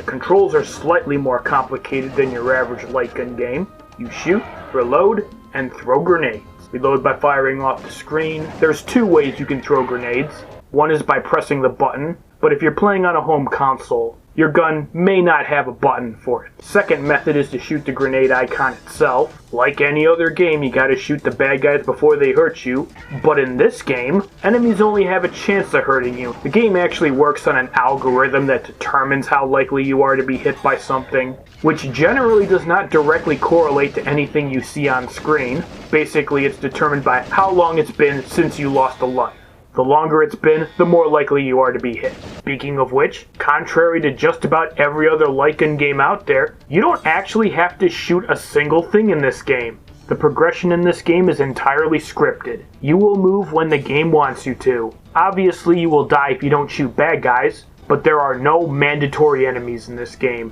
controls are slightly more complicated than your average light gun game. You shoot, reload, and throw grenades. Reload by firing off the screen. There's two ways you can throw grenades. One is by pressing the button, but if you're playing on a home console, your gun may not have a button for it. Second method is to shoot the grenade icon itself. Like any other game, you gotta shoot the bad guys before they hurt you, but in this game, enemies only have a chance of hurting you. The game actually works on an algorithm that determines how likely you are to be hit by something, which generally does not directly correlate to anything you see on screen. Basically, it's determined by how long it's been since you lost a life. The longer it's been, the more likely you are to be hit. Speaking of which, contrary to just about every other light gun game out there, you don't actually have to shoot a single thing in this game. The progression in this game is entirely scripted. You will move when the game wants you to. Obviously, you will die if you don't shoot bad guys, but there are no mandatory enemies in this game.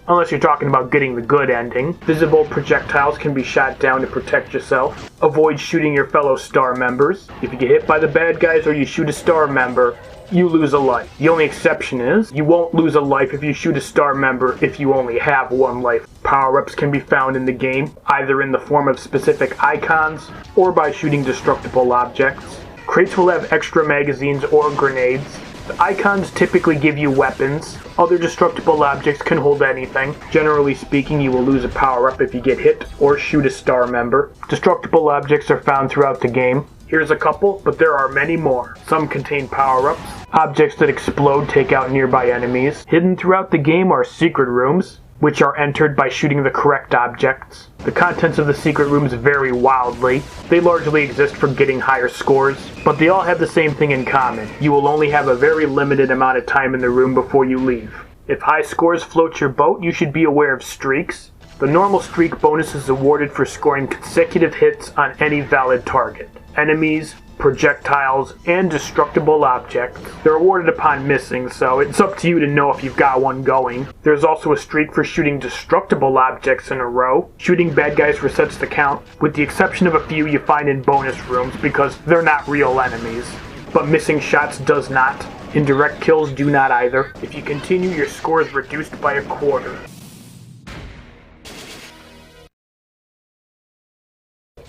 Unless you're talking about getting the good ending. Visible projectiles can be shot down to protect yourself. Avoid shooting your fellow star members. If you get hit by the bad guys or you shoot a star member, you lose a life. The only exception is, you won't lose a life if you shoot a star member if you only have one life. Power-ups can be found in the game, either in the form of specific icons, or by shooting destructible objects. Crates will have extra magazines or grenades. The icons typically give you weapons. Other destructible objects can hold anything. Generally speaking, you will lose a power-up if you get hit or shoot a star member. Destructible objects are found throughout the game. Here's a couple, but there are many more. Some contain power-ups. Objects that explode take out nearby enemies. Hidden throughout the game are secret rooms, which are entered by shooting the correct objects. The contents of the secret rooms vary wildly. They largely exist for getting higher scores, but they all have the same thing in common. You will only have a very limited amount of time in the room before you leave. If high scores float your boat, you should be aware of streaks. The normal streak bonus is awarded for scoring consecutive hits on any valid target. Enemies, projectiles, and destructible objects. They're awarded upon missing, so it's up to you to know if you've got one going. There's also a streak for shooting destructible objects in a row. Shooting bad guys resets the count, with the exception of a few you find in bonus rooms because they're not real enemies. But missing shots does not. Indirect kills do not either. If you continue, your score is reduced by a quarter.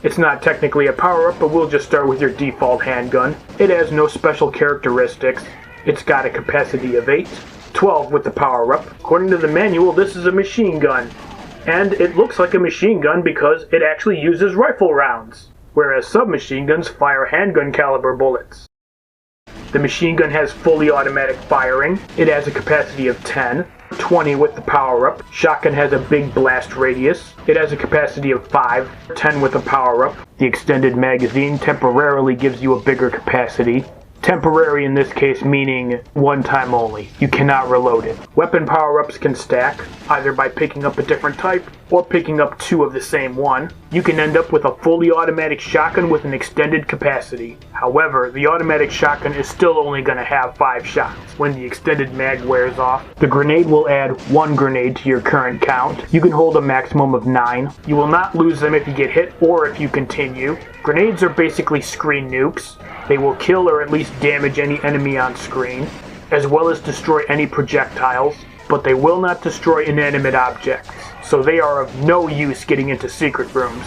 It's not technically a power-up, but we'll just start with your default handgun. It has no special characteristics. It's got a capacity of 8, 12 with the power-up. According to the manual, this is a machine gun. And it looks like a machine gun because it actually uses rifle rounds, whereas submachine guns fire handgun caliber bullets. The machine gun has fully automatic firing. It has a capacity of 10. 20 with the power-up. Shotgun has a big blast radius. It has a capacity of 5, 10 with a power-up. The extended magazine temporarily gives you a bigger capacity. Temporary in this case meaning one time only. You cannot reload it. Weapon power-ups can stack, either by picking up a different type or picking up 2 of the same one. You can end up with a fully automatic shotgun with an extended capacity. However, the automatic shotgun is still only going to have 5 shots. When the extended mag wears off, the grenade will add 1 grenade to your current count. You can hold a maximum of 9. You will not lose them if you get hit or if you continue. Grenades are basically screen nukes. They will kill or at least damage any enemy on screen, as well as destroy any projectiles, but they will not destroy inanimate objects, so they are of no use getting into secret rooms.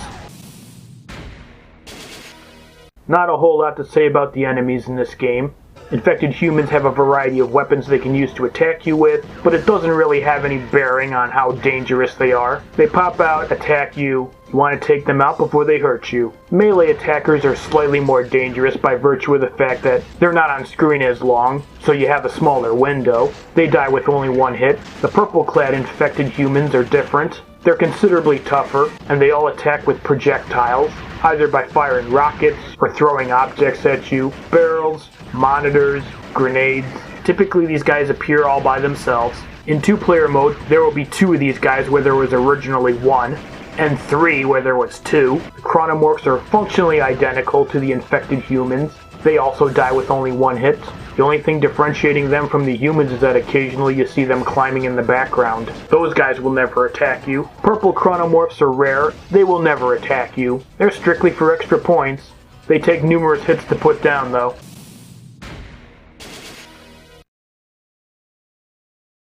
Not a whole lot to say about the enemies in this game. Infected humans have a variety of weapons they can use to attack you with, but it doesn't really have any bearing on how dangerous they are. They pop out, attack you. You want to take them out before they hurt you. Melee attackers are slightly more dangerous by virtue of the fact that they're not on screen as long, so you have a smaller window. They die with only 1 hit. The purple-clad infected humans are different. They're considerably tougher, and they all attack with projectiles, either by firing rockets or throwing objects at you, barrels, monitors, grenades. Typically these guys appear all by themselves. In 2-player mode, there will be 2 of these guys where there was originally 1, and 3 where there was 2. The chronomorphs are functionally identical to the infected humans. They also die with only 1 hit. The only thing differentiating them from the humans is that occasionally you see them climbing in the background. Those guys will never attack you. Purple chronomorphs are rare. They will never attack you. They're strictly for extra points. They take numerous hits to put down though.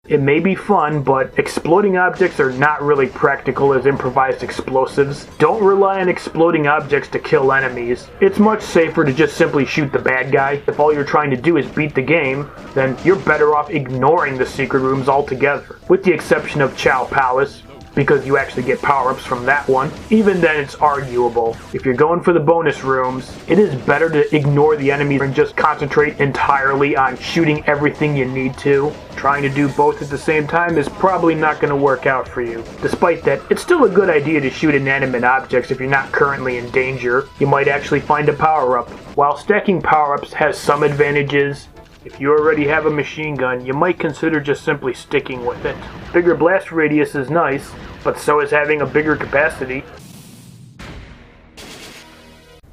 It may be fun, but exploding objects are not really practical as improvised explosives. Don't rely on exploding objects to kill enemies. It's much safer to just simply shoot the bad guy. If all you're trying to do is beat the game, then you're better off ignoring the secret rooms altogether. With the exception of Chow Palace, because you actually get power-ups from that one. Even then, it's arguable. If you're going for the bonus rooms, it is better to ignore the enemies and just concentrate entirely on shooting everything you need to. Trying to do both at the same time is probably not going to work out for you. Despite that, it's still a good idea to shoot inanimate objects if you're not currently in danger. You might actually find a power-up. While stacking power-ups has some advantages, if you already have a machine gun, you might consider just simply sticking with it. Bigger blast radius is nice, but so is having a bigger capacity.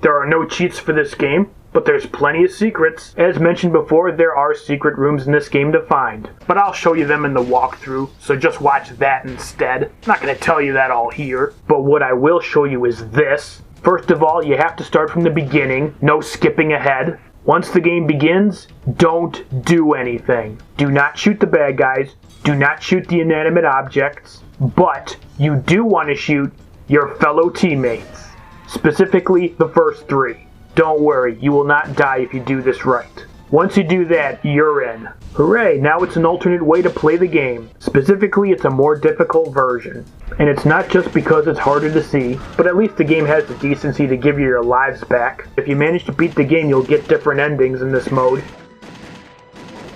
There are no cheats for this game, but there's plenty of secrets. As mentioned before, there are secret rooms in this game to find, but I'll show you them in the walkthrough, so just watch that instead. I'm not going to tell you that all here, but what I will show you is this. First of all, you have to start from the beginning, no skipping ahead. Once the game begins, don't do anything. Do not shoot the bad guys, do not shoot the inanimate objects, but you do want to shoot your fellow teammates. Specifically, the first 3. Don't worry, you will not die if you do this right. Once you do that, you're in. Hooray, now it's an alternate way to play the game. Specifically, it's a more difficult version. And it's not just because it's harder to see, but at least the game has the decency to give you your lives back. If you manage to beat the game, you'll get different endings in this mode.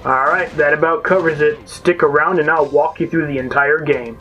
Alright, that about covers it. Stick around and I'll walk you through the entire game.